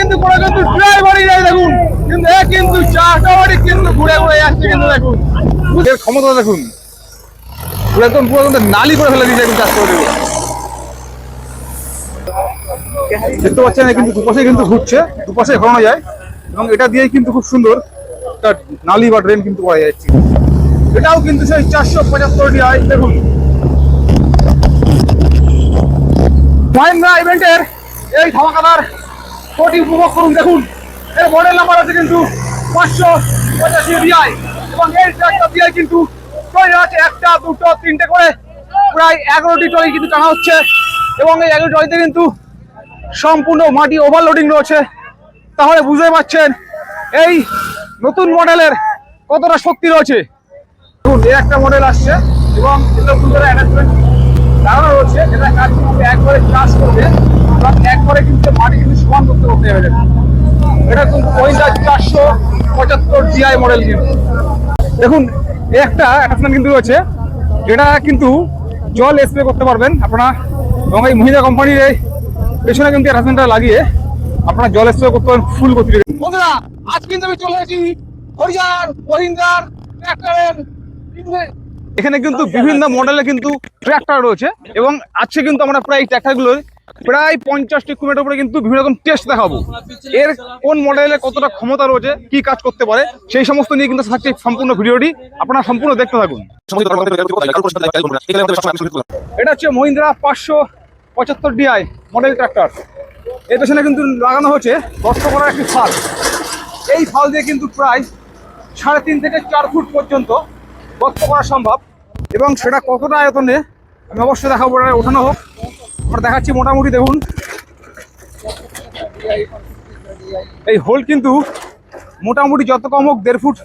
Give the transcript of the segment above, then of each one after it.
কিন্তু কোনো কিন্তু ড্রাইভারই নেই দেখুন, কিন্তু এ কিন্তু চারটা বাড়ি কিন্তু ঘুরে ঘুরে যাচ্ছে কিন্তু দেখুন, এর ক্ষমতা দেখুন, একদম পুরো নালি করে ফেলে দিয়েছে কিন্তু চাষ করে দেবে। দেখতে পাচ্ছেন কিন্তু দুপাশে কিন্তু ঘুরছে, দুপাশে ঘোরানো যায় এবং এটা দিয়েই কিন্তু খুব সুন্দর একটা নালি বা ড্রেন কিন্তু করা যাচ্ছে। এটাও কিন্তু সেই 475 DI দেখুন। মহিন্দ্রা ইভেন্টের এই ধামাকাদার কোটি উপভোগ করুন। দেখুন এর মডেল নাম্বার আছে কিন্তু 585 DI এবং এই ট্রাক্টর দিয়ে কিন্তু ট্রলি আছে একটা দুটো তিনটে করে প্রায় 11টি ট্রলি কিন্তু টানা হচ্ছে এবং এই 11 ট্রলিতে কিন্তু সম্পূর্ণ মাটি ওভারলোডিং রয়েছে। তাহলে বুঝতে পারছেন এই নতুন মডেলের কতটা শক্তি রয়েছে। দেখুন এই একটা মডেল আসছে এবং অ্যাটাচমেন্ট লাগানো রয়েছে, এটা কাজ কিন্তু একবারে চাষ করবে এবং একবারে কিন্তু মাটি কিন্তু সমান করতে হবে। এটা কিন্তু মহিন্দ্রা 475 DI মডেল। কিন্তু দেখুন এই একটা অ্যাটাচমেন্ট কিন্তু রয়েছে, যেটা কিন্তু জল স্প্রে করতে পারবেন আপনারা এবং এই মহিন্দ্রা কোম্পানির এই পেছনে কিন্তু অ্যাটাচমেন্টটা লাগিয়ে আপনারা জল স্প্রে করতে পারেন ফুল গতিতে। বন্ধুরা আজ কিন্তু আমি চলে এসেছি হরিয়ার মহিন্দ্রার ট্র্যাক্টরের, এখানে কিন্তু বিভিন্ন মডেলের কিন্তু ট্র্যাক্টর রয়েছে এবং আজকে কিন্তু আমরা প্রায় এই ট্র্যাক্টরগুলোর প্রায় 50টি কিলোমিটার উপরে কিন্তু বিভিন্ন রকম টেস্ট দেখাবো। এর কোন মডেলে কতটা ক্ষমতা রয়েছে, কি কাজ করতে পারে, সেই সমস্ত নিয়ে কিন্তু থাকছে সম্পূর্ণ ভিডিওটি, আপনারা সম্পূর্ণ দেখতে থাকুন। এটা হচ্ছে মহিন্দ্রা 575 DI মডেল ট্র্যাক্টর। এর পেছনে কিন্তু লাগানো হচ্ছে গর্ত করার একটি ফাল। এই ফাল দিয়ে কিন্তু প্রায় 3.5 থেকে 4 ফুট পর্যন্ত গর্ত করা সম্ভব এবং সেটা কতটা আয়তনে আমি অবশ্যই দেখাবো, ওঠানো হোক। আমরা দেখাচ্ছি মোটামুটি দেখুন এই হোল কিন্তু মোটামুটি যত কম হোক 1.5 ফুট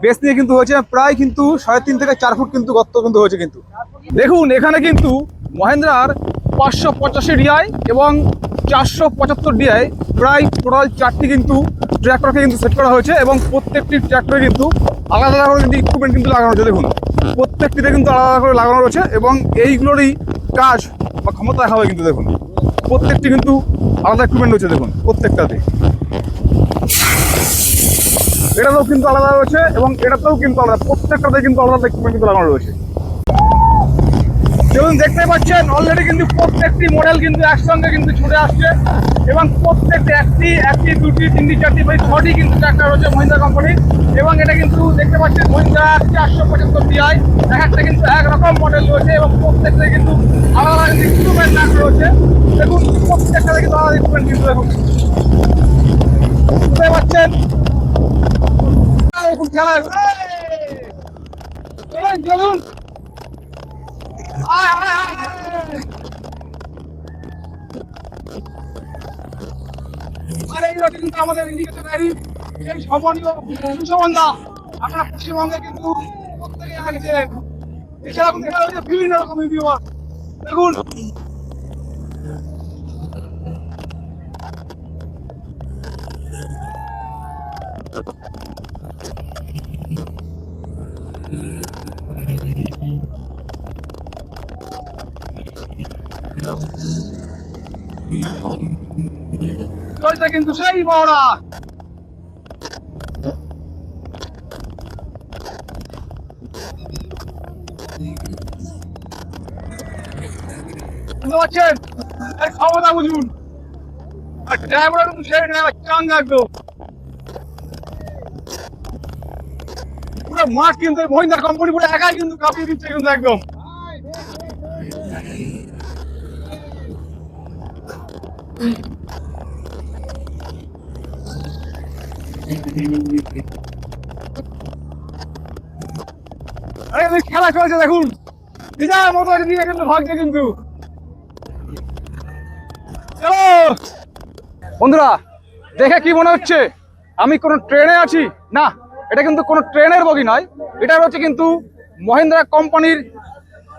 বেস নিয়ে কিন্তু হয়েছে, প্রায় কিন্তু 3.5 থেকে 4 ফুট কিন্তু গর্ত কিন্তু হয়েছে। কিন্তু দেখুন এখানে কিন্তু মহিন্দ্রার 585 DI এবং 475 DI প্রায় টোটাল 4টি কিন্তু ট্র্যাক্টরকে কিন্তু সেট করা হয়েছে এবং প্রত্যেকটি ট্র্যাক্টরে কিন্তু আলাদা আলাদা করে কিন্তু ইকুইপমেন্ট কিন্তু লাগানো হয়েছে। দেখুন প্রত্যেকটিতে কিন্তু আলাদা করে লাগানো রয়েছে এবং এইগুলোরই কাজ বা ক্ষমতা দেখা হবে। কিন্তু দেখুন প্রত্যেকটি কিন্তু আলাদা ইকুইপমেন্ট রয়েছে, দেখুন প্রত্যেকটাতে এটাতেও কিন্তু আলাদা রয়েছে এবং এটাতেও কিন্তু আলাদা, প্রত্যেকটাতে কিন্তু আলাদা ইকুইপমেন্ট কিন্তু লাগানো রয়েছে। যেমন দেখতে পাচ্ছেন অলরেডি কিন্তু প্রত্যেকটি মডেল কিন্তু একসঙ্গে কিন্তু ছুটে আসছে এবং প্রত্যেকটি একটি দুটি তিনটি চারটি 6টি কিন্তু ট্র্যাক্টর রয়েছে মহিন্দ্রা কোম্পানির এবং এটা কিন্তু দেখতে পাচ্ছেন মহিন্দ্রা 475 DI একটা কিন্তু একরকম মডেল রয়েছে এবং প্রত্যেকটা কিন্তু আলাদা ইকুইপমেন্ট রয়েছে। দেখুন প্রত্যেকটা কিন্তু আলাদা ইকুইপমেন্ট কিন্তু দেখুন বুঝতে পারছেন। দেখুন খেলা চলুন আর এই রোডে কিন্তু আমাদের ইন্ডিকেটর গাড়ি এই সম্মানীয় সুশোভনদা আপনারা পশ্চিমবঙ্গে কিন্তু প্রত্যেকে আছেন। এছাড়া দেখা যাচ্ছে বিভিন্ন রকম ইউটিউবার দেখুন কিন্তু সেই বড়া বুঝতে পারছেন, এর ক্ষমতা বুঝুন। আর ড্রাইভার কিন্তু সেই ড্রাইভার চাঙ্গা একদম পুরো মাঠ কিন্তু মহিন্দ্রা কোম্পানি পুরো একাই কিন্তু কাঁপিয়ে দিচ্ছে কিন্তু একদম। খেলা চলছে দেখুন, নিজের মতো দিয়ে কিন্তু ভাগছে কিন্তু। বন্ধুরা দেখে কি মনে হচ্ছে আমি কোন ট্রেনে আছি? না, এটা কিন্তু কোনো ট্রেনের বগি নয়, এটা হচ্ছে কিন্তু মহিন্দ্রা কোম্পানির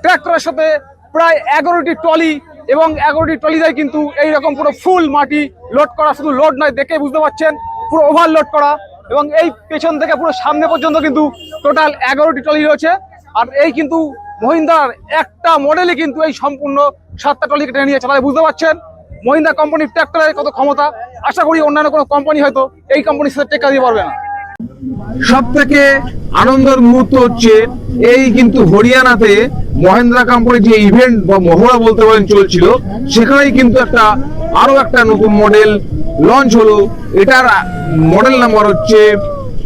ট্র্যাক্টরের সাথে প্রায় 11টি ট্রলি এবং 11টি ট্রলি যায় কিন্তু এইরকম পুরো ফুল মাটি লোড করা। শুধু লোড নয়, দেখে বুঝতে পারছেন পুরো ওভারলোড করা এবং এই পেছন থেকে পুরো সামনে পর্যন্ত কিন্তু টোটাল 11টি ট্রলি রয়েছে। আর এই কিন্তু মহিন্দ্রার একটা মডেলে কিন্তু এই সম্পূর্ণ 7টা ট্রলি টেনে নিয়ে চালায়। বুঝতে পারছেন মহিন্দ্রা কোম্পানির ট্র্যাক্টরের কত ক্ষমতা আশা করি অন্যান্য কোনো কোম্পানি হয়তো এই কোম্পানির সাথে টেক্কা দিতে পারবে না। সব থেকে আনন্দের মুহূর্ত হচ্ছে এই কিন্তু হরিয়ানাতে মহেন্দ্রা কোম্পানির যে ইভেন্ট বা মহড়া বলতে পারেন চলছিল, সেখানেই কিন্তু আরো একটা নতুন মডেল লঞ্চ হলো। এটার মডেল নাম্বার হচ্ছে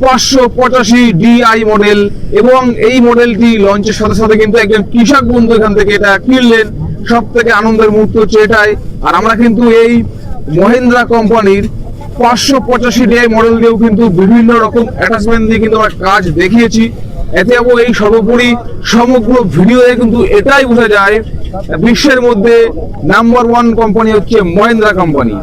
585 DI মডেল, এবং এই মডেলটি লঞ্চের সাথে সাথে কিন্তু একজন কৃষক বন্ধু এখান থেকে এটা কিনলেন। সব থেকে আনন্দের মুহূর্ত হচ্ছে এটাই। আর আমরা কিন্তু এই মহিন্দ্রা কোম্পানির 585 DI মডেল দিয়েও কিন্তু বিভিন্ন রকম অ্যাটাচমেন্ট দিয়ে কিন্তু আমরা কাজ দেখিয়েছি। এতে এই সর্বোপরি সমগ্র ভিডিওতে কিন্তু এটাই বোঝা যায় বিশ্বের মধ্যে নাম্বার 1 কোম্পানি হচ্ছে মহিন্দ্রা কোম্পানি।